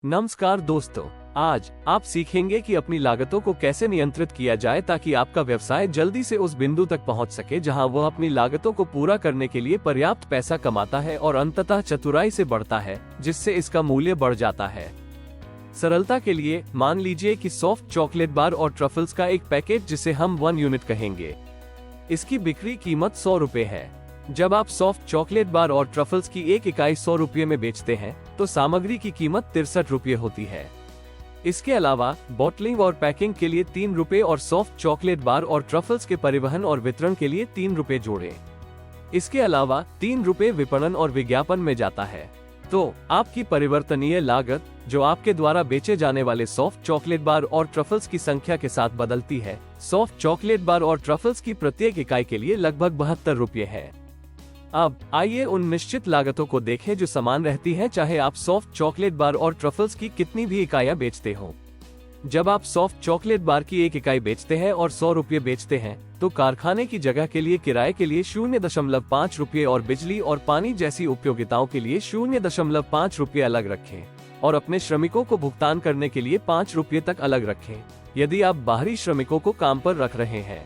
नमस्कार दोस्तों, आज आप सीखेंगे कि अपनी लागतों को कैसे नियंत्रित किया जाए ताकि आपका व्यवसाय जल्दी से उस बिंदु तक पहुंच सके जहां वह अपनी लागतों को पूरा करने के लिए पर्याप्त पैसा कमाता है और अंततः चतुराई से बढ़ता है, जिससे इसका मूल्य बढ़ जाता है। सरलता के लिए मान लीजिए कि सॉफ्ट चॉकलेट बार और ट्रफल्स का एक पैकेट, जिसे हम 1 यूनिट कहेंगे, इसकी बिक्री कीमत 100 रुपए है। जब आप सॉफ्ट चॉकलेट बार और ट्रफल्स की एक इकाई 100 रुपये में बेचते हैं तो सामग्री की कीमत 63 रुपये होती है। इसके अलावा बॉटलिंग और पैकिंग के लिए 3 रुपये और सॉफ्ट चॉकलेट बार और ट्रफल्स के परिवहन और वितरण के लिए 3 रुपये जोड़ें। इसके अलावा 3 रुपये विपणन और विज्ञापन में जाता है। तो आपकी परिवर्तनीय लागत, जो आपके द्वारा बेचे जाने वाले सॉफ्ट चॉकलेट बार और ट्रफल्स की संख्या के साथ बदलती है, सॉफ्ट चॉकलेट बार और ट्रफल्स की प्रत्येक इकाई के लिए लगभग 72 रुपये है। अब आइए उन निश्चित लागतों को देखें जो समान रहती हैं, चाहे आप सॉफ्ट चॉकलेट बार और ट्रफल्स की कितनी भी इकाइयां बेचते हो। जब आप सॉफ्ट चॉकलेट बार की एक इकाई बेचते हैं और 100 रुपये बेचते हैं, तो कारखाने की जगह के लिए किराए के लिए 0.5 रुपये और बिजली और पानी जैसी उपयोगिताओं के लिए 0.5 रुपये अलग रखें और अपने श्रमिकों को भुगतान करने के लिए 5 रुपये तक अलग रखें, यदि आप बाहरी श्रमिकों को काम पर रख रहे हैं।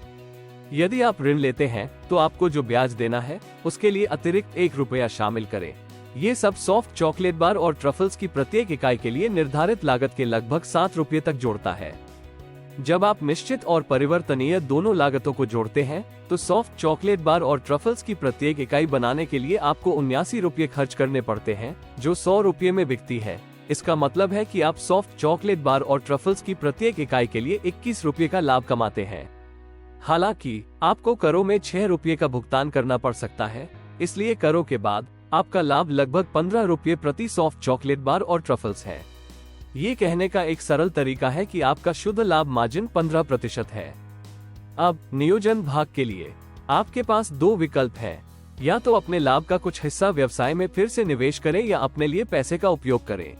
यदि आप ऋण लेते हैं तो आपको जो ब्याज देना है उसके लिए अतिरिक्त 1 रुपया शामिल करें। ये सब सॉफ्ट चॉकलेट बार और ट्रफल्स की प्रत्येक इकाई के लिए निर्धारित लागत के लगभग 7 रुपये तक जोड़ता है। जब आप निश्चित और परिवर्तनीय दोनों लागतों को जोड़ते हैं तो सॉफ्ट चॉकलेट बार और ट्रफल्स की प्रत्येक इकाई बनाने के लिए आपको 79 रुपये खर्च करने पड़ते हैं, जो 100 रुपये में बिकती है। इसका मतलब है कि आप सॉफ्ट चॉकलेट बार और ट्रफल्स की प्रत्येक इकाई के लिए 21 रुपये का लाभ कमाते हैं। हालांकि आपको करों में 6 रुपये का भुगतान करना पड़ सकता है, इसलिए करों के बाद आपका लाभ लगभग 15 रुपये प्रति सॉफ्ट चॉकलेट बार और ट्रफल्स है। ये कहने का एक सरल तरीका है कि आपका शुद्ध लाभ मार्जिन 15% है। अब नियोजन भाग के लिए आपके पास 2 विकल्प हैं, या तो अपने लाभ का कुछ हिस्सा व्यवसाय में फिर से निवेश करें या अपने लिए पैसे का उपयोग करें।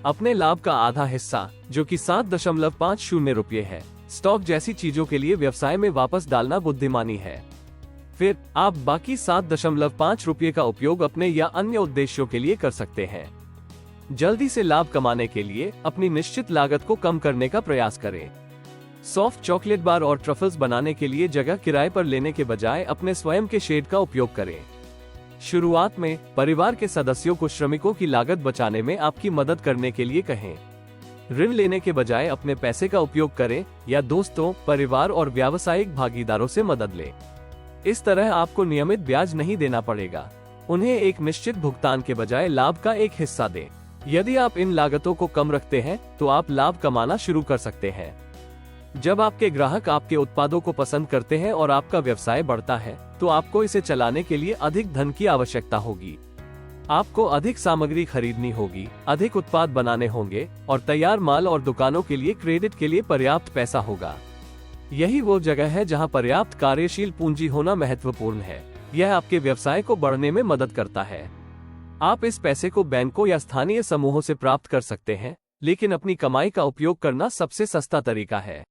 अपने लाभ का आधा हिस्सा, जो कि 7.50 रुपये है, स्टॉक जैसी चीजों के लिए व्यवसाय में वापस डालना बुद्धिमानी है। फिर आप बाकी 7.5 रुपये का उपयोग अपने या अन्य उद्देश्यों के लिए कर सकते हैं। जल्दी से लाभ कमाने के लिए अपनी निश्चित लागत को कम करने का प्रयास करें। सॉफ्ट चॉकलेट बार और ट्रफल्स बनाने के लिए जगह किराए पर लेने के बजाय अपने स्वयं के शेड का उपयोग करें। शुरुआत में परिवार के सदस्यों को श्रमिकों की लागत बचाने में आपकी मदद करने के लिए कहें। ऋण लेने के बजाय अपने पैसे का उपयोग करें या दोस्तों, परिवार और व्यावसायिक भागीदारों से मदद लें। इस तरह आपको नियमित ब्याज नहीं देना पड़ेगा। उन्हें एक निश्चित भुगतान के बजाय लाभ का एक हिस्सा दें। यदि आप इन लागतों को कम रखते हैं तो आप लाभ कमाना शुरू कर सकते हैं। जब आपके ग्राहक आपके उत्पादों को पसंद करते हैं और आपका व्यवसाय बढ़ता है, तो आपको इसे चलाने के लिए अधिक धन की आवश्यकता होगी। आपको अधिक सामग्री खरीदनी होगी, अधिक उत्पाद बनाने होंगे और तैयार माल और दुकानों के लिए क्रेडिट के लिए पर्याप्त पैसा होगा। यही वो जगह है जहां पर्याप्त कार्यशील पूंजी होना महत्वपूर्ण है। यह आपके व्यवसाय को बढ़ने में मदद करता है। आप इस पैसे को बैंकों या स्थानीय समूहों से प्राप्त कर सकते हैं, लेकिन अपनी कमाई का उपयोग करना सबसे सस्ता तरीका है।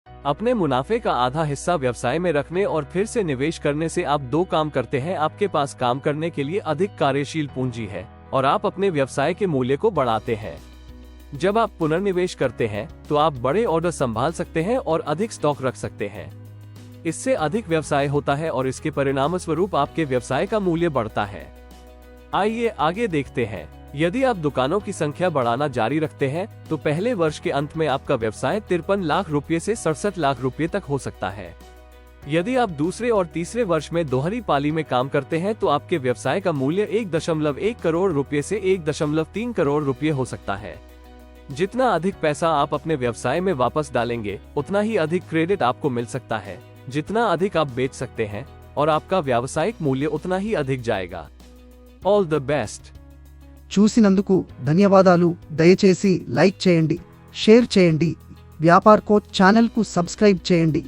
अपने मुनाफे का आधा हिस्सा व्यवसाय में रखने और फिर से निवेश करने से आप 2 काम करते हैं। आपके पास काम करने के लिए अधिक कार्यशील पूंजी है और आप अपने व्यवसाय के मूल्य को बढ़ाते हैं। जब आप पुनर्निवेश करते हैं तो आप बड़े ऑर्डर संभाल सकते हैं और अधिक स्टॉक रख सकते हैं। इससे अधिक व्यवसाय होता है और इसके परिणामस्वरूप आपके व्यवसाय का मूल्य बढ़ता है। आइए आगे देखते हैं। यदि आप दुकानों की संख्या बढ़ाना जारी रखते हैं तो पहले वर्ष के अंत में आपका व्यवसाय 53 लाख रुपये से 67 लाख रुपये तक हो सकता है। यदि आप दूसरे और तीसरे वर्ष में दोहरी पाली में काम करते हैं तो आपके व्यवसाय का मूल्य 1.1 करोड़ रुपये से 1.3 करोड़ रुपये हो सकता है। जितना अधिक पैसा आप अपने व्यवसाय में वापस डालेंगे, उतना ही अधिक क्रेडिट आपको मिल सकता है। जितना अधिक आप बेच सकते हैं और आपका व्यावसायिक मूल्य उतना ही अधिक जाएगा। All the best. చూసినందుకు ధన్యవాదాలు। దయచేసి లైక్ చేయండి, షేర్ చేయండి, వ్యాపార్ కోచ్ ఛానల్ కు సబ్స్క్రైబ్ చేయండి।